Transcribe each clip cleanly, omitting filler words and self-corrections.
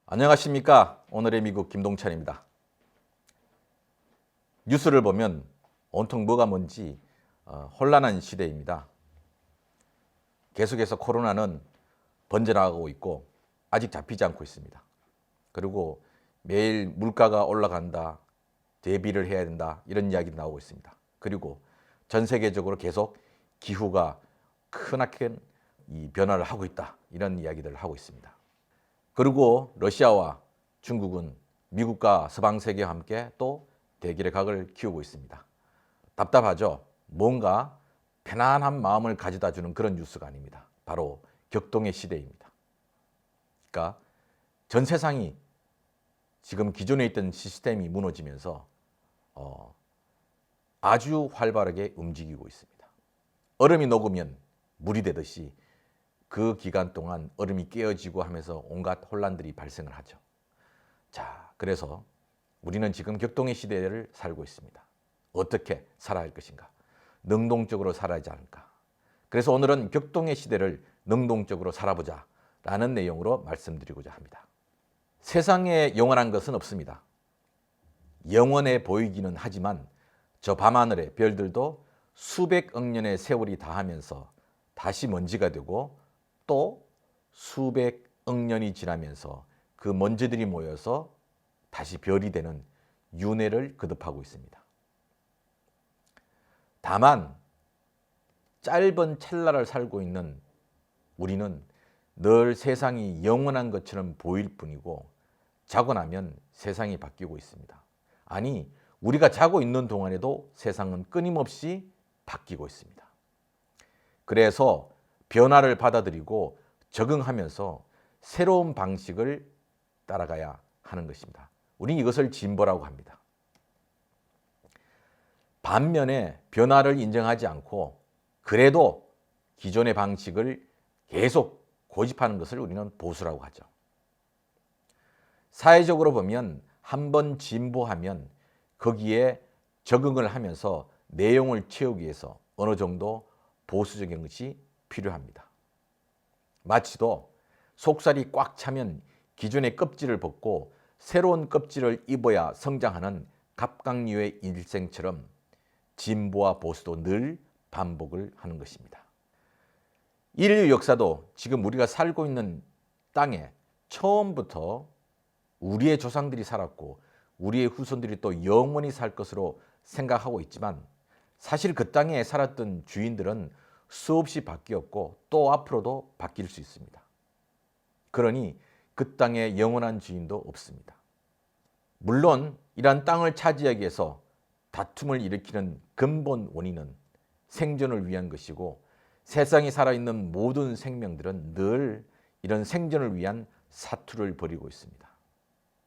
안녕하십니까. 오늘의 미국 김동찬입니다. 뉴스를 보면 온통 뭐가 뭔지 혼란한 시대입니다. 계속해서 코로나는 번져나가고 있고 아직 잡히지 않고 있습니다. 그리고 매일 물가가 올라간다, 대비를 해야 된다 이런 이야기도 나오고 있습니다. 그리고 전 세계적으로 계속 기후가 크나큰 변화를 하고 있다 이런 이야기들을 하고 있습니다. 그리고 러시아와 중국은 미국과 서방 세계와 함께 또 대결의 각을 키우고 있습니다. 답답하죠? 뭔가 편안한 마음을 가져다 주는 그런 뉴스가 아닙니다. 바로 격동의 시대입니다. 그러니까 전 세상이 지금 기존에 있던 시스템이 무너지면서 아주 활발하게 움직이고 있습니다. 얼음이 녹으면 물이 되듯이 그 기간 동안 얼음이 깨어지고 하면서 온갖 혼란들이 발생을 하죠. 자, 그래서 우리는 지금 격동의 시대를 살고 있습니다. 어떻게 살아야 할 것인가? 능동적으로 살아야 하지 않을까? 그래서 오늘은 격동의 시대를 능동적으로 살아보자 라는 내용으로 말씀드리고자 합니다. 세상에 영원한 것은 없습니다. 영원해 보이기는 하지만 저 밤하늘의 별들도 수백억 년의 세월이 다하면서 다시 먼지가 되고 또 수백억 년이 지나면서 그 먼지들이 모여서 다시 별이 되는 윤회를 거듭하고 있습니다. 다만 짧은 찰나를 살고 있는 우리는 늘 세상이 영원한 것처럼 보일 뿐이고 자고 나면 세상이 바뀌고 있습니다. 아니, 우리가 자고 있는 동안에도 세상은 끊임없이 바뀌고 있습니다. 그래서 변화를 받아들이고 적응하면서 새로운 방식을 따라가야 하는 것입니다. 우리는 이것을 진보라고 합니다. 반면에 변화를 인정하지 않고 그래도 기존의 방식을 계속 고집하는 것을 우리는 보수라고 하죠. 사회적으로 보면 한번 진보하면 거기에 적응을 하면서 내용을 채우기 위해서 어느 정도 보수적인 것이 필요합니다. 마치도 속살이 꽉 차면 기존의 껍질을 벗고 새로운 껍질을 입어야 성장하는 갑각류의 일생처럼 진보와 보수도 늘 반복을 하는 것입니다. 인류 역사도 지금 우리가 살고 있는 땅에 처음부터 우리의 조상들이 살았고 우리의 후손들이 또 영원히 살 것으로 생각하고 있지만 사실 그 땅에 살았던 주인들은 수없이 바뀌었고 또 앞으로도 바뀔 수 있습니다. 그러니 그 땅에 영원한 주인도 없습니다. 물론 이러한 땅을 차지하기 위해서 다툼을 일으키는 근본 원인은 생존을 위한 것이고 세상에 살아있는 모든 생명들은 늘 이런 생존을 위한 사투를 벌이고 있습니다.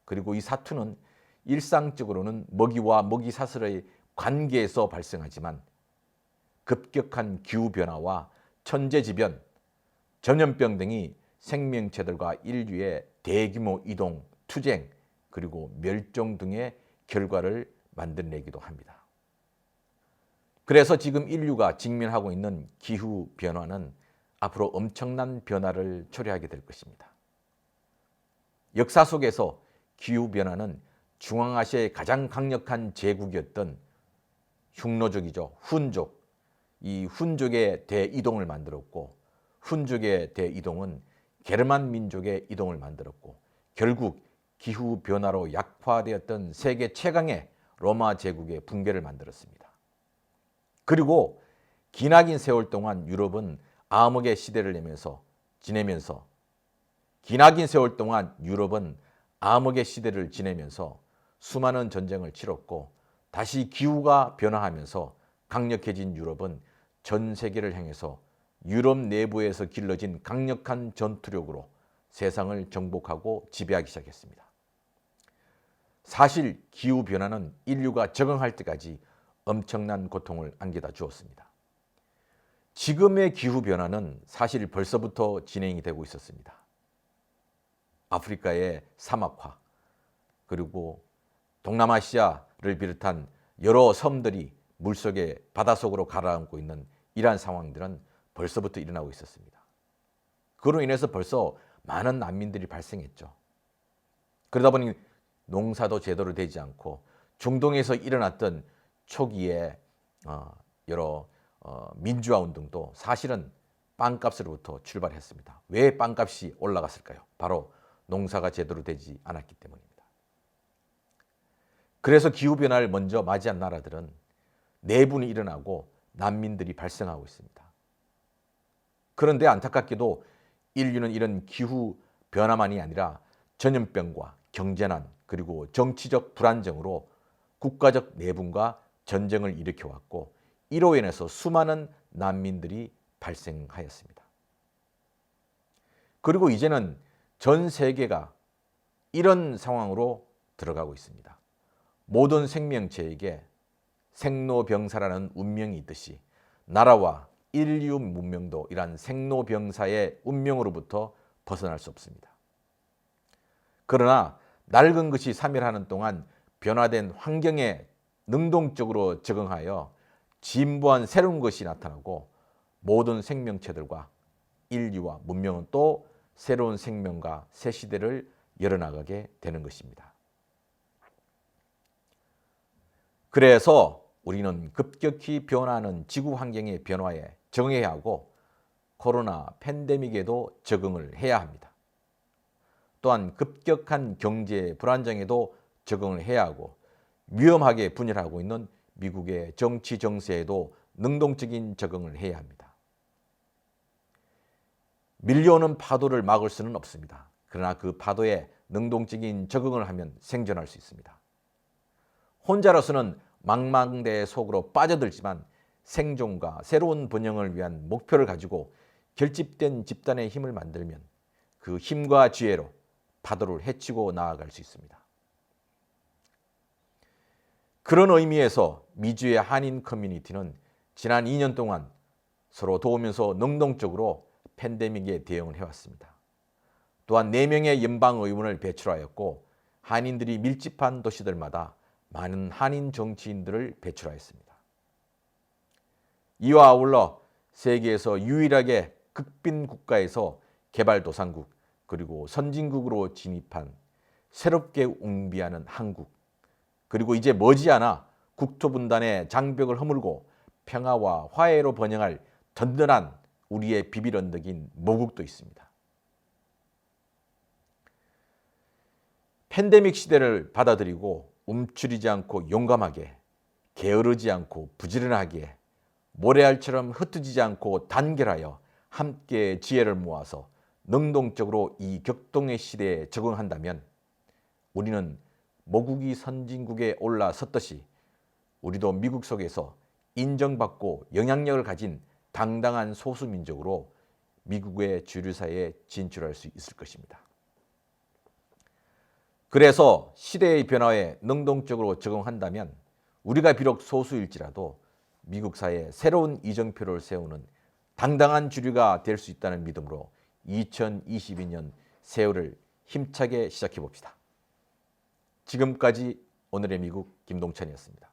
그리고 이 사투는 일상적으로는 먹이와 먹이 사슬의 관계에서 발생하지만 급격한 기후변화와 천재지변, 전염병 등이 생명체들과 인류의 대규모 이동, 투쟁, 그리고 멸종 등의 결과를 만들어내기도 합니다. 그래서 지금 인류가 직면하고 있는 기후변화는 앞으로 엄청난 변화를 초래하게 될 것입니다. 역사 속에서 기후변화는 중앙아시아의 가장 강력한 제국이었던 흉노족이죠. 훈족. 이 훈족의 대이동을 만들었고 훈족의 대이동은 게르만 민족의 이동을 만들었고 결국 기후변화로 약화되었던 세계 최강의 로마 제국의 붕괴를 만들었습니다. 그리고 기나긴 세월 동안 유럽은 암흑의 시대를 지내면서 기나긴 세월 동안 유럽은 암흑의 시대를 지내면서 수많은 전쟁을 치렀고 다시 기후가 변화하면서 강력해진 유럽은 전 세계를 향해서 유럽 내부에서 길러진 강력한 전투력으로 세상을 정복하고 지배하기 시작했습니다. 사실 기후변화는 인류가 적응할 때까지 엄청난 고통을 안겨다 주었습니다. 지금의 기후변화는 사실 벌써부터 진행이 되고 있었습니다. 아프리카의 사막화, 그리고 동남아시아를 비롯한 여러 섬들이 물속에 바닷속으로 가라앉고 있는 이러한 상황들은 벌써부터 일어나고 있었습니다. 그로 인해서 벌써 많은 난민들이 발생했죠. 그러다 보니 농사도 제대로 되지 않고 중동에서 일어났던 초기에 여러 민주화 운동도 사실은 빵값으로부터 출발했습니다. 왜 빵값이 올라갔을까요? 바로 농사가 제대로 되지 않았기 때문입니다. 그래서 기후변화를 먼저 맞이한 나라들은 내분이 일어나고 난민들이 발생하고 있습니다. 그런데 안타깝게도 인류는 이런 기후변화만이 아니라 전염병과 경제난 그리고 정치적 불안정으로 국가적 내분과 전쟁을 일으켜왔고 이로 인해서 수많은 난민들이 발생하였습니다. 그리고 이제는 전 세계가 이런 상황으로 들어가고 있습니다. 모든 생명체에게 생로병사라는 운명이 있듯이 나라와 인류 문명도 이러한 생로병사의 운명으로부터 벗어날 수 없습니다. 그러나 낡은 것이 3일하는 동안 변화된 환경에 능동적으로 적응하여 진보한 새로운 것이 나타나고 모든 생명체들과 인류와 문명은 또 새로운 생명과 새 시대를 열어나가게 되는 것입니다. 그래서 우리는 급격히 변화하는 지구 환경의 변화에 적응해야 하고 코로나 팬데믹에도 적응을 해야 합니다. 또한 급격한 경제 불안정에도 적응을 해야 하고 위험하게 분열하고 있는 미국의 정치 정세에도 능동적인 적응을 해야 합니다. 밀려오는 파도를 막을 수는 없습니다. 그러나 그 파도에 능동적인 적응을 하면 생존할 수 있습니다. 혼자로서는 망망대해 속으로 빠져들지만 생존과 새로운 번영을 위한 목표를 가지고 결집된 집단의 힘을 만들면 그 힘과 지혜로 파도를 헤치고 나아갈 수 있습니다. 그런 의미에서 미주의 한인 커뮤니티는 지난 2년 동안 서로 도우면서 능동적으로 팬데믹에 대응을 해왔습니다. 또한 4명의 연방의원을 배출하였고 한인들이 밀집한 도시들마다 많은 한인 정치인들을 배출하였습니다. 이와 아울러 세계에서 유일하게 극빈 국가에서 개발도상국 그리고 선진국으로 진입한 새롭게 웅비하는 한국 그리고 이제 머지않아 국토분단의 장벽을 허물고 평화와 화해로 번영할 든든한 우리의 비빌 언덕인 모국도 있습니다. 팬데믹 시대를 받아들이고 움츠리지 않고 용감하게 게으르지 않고 부지런하게 모래알처럼 흩어지지 않고 단결하여 함께 지혜를 모아서 능동적으로 이 격동의 시대에 적응한다면 우리는 모국이 선진국에 올라섰듯이 우리도 미국 속에서 인정받고 영향력을 가진 당당한 소수민족으로 미국의 주류사회에 진출할 수 있을 것입니다. 그래서 시대의 변화에 능동적으로 적응한다면 우리가 비록 소수일지라도 미국 사회에 새로운 이정표를 세우는 당당한 주류가 될 수 있다는 믿음으로 2022년 새해를 힘차게 시작해 봅시다. 지금까지 오늘의 미국 김동찬이었습니다.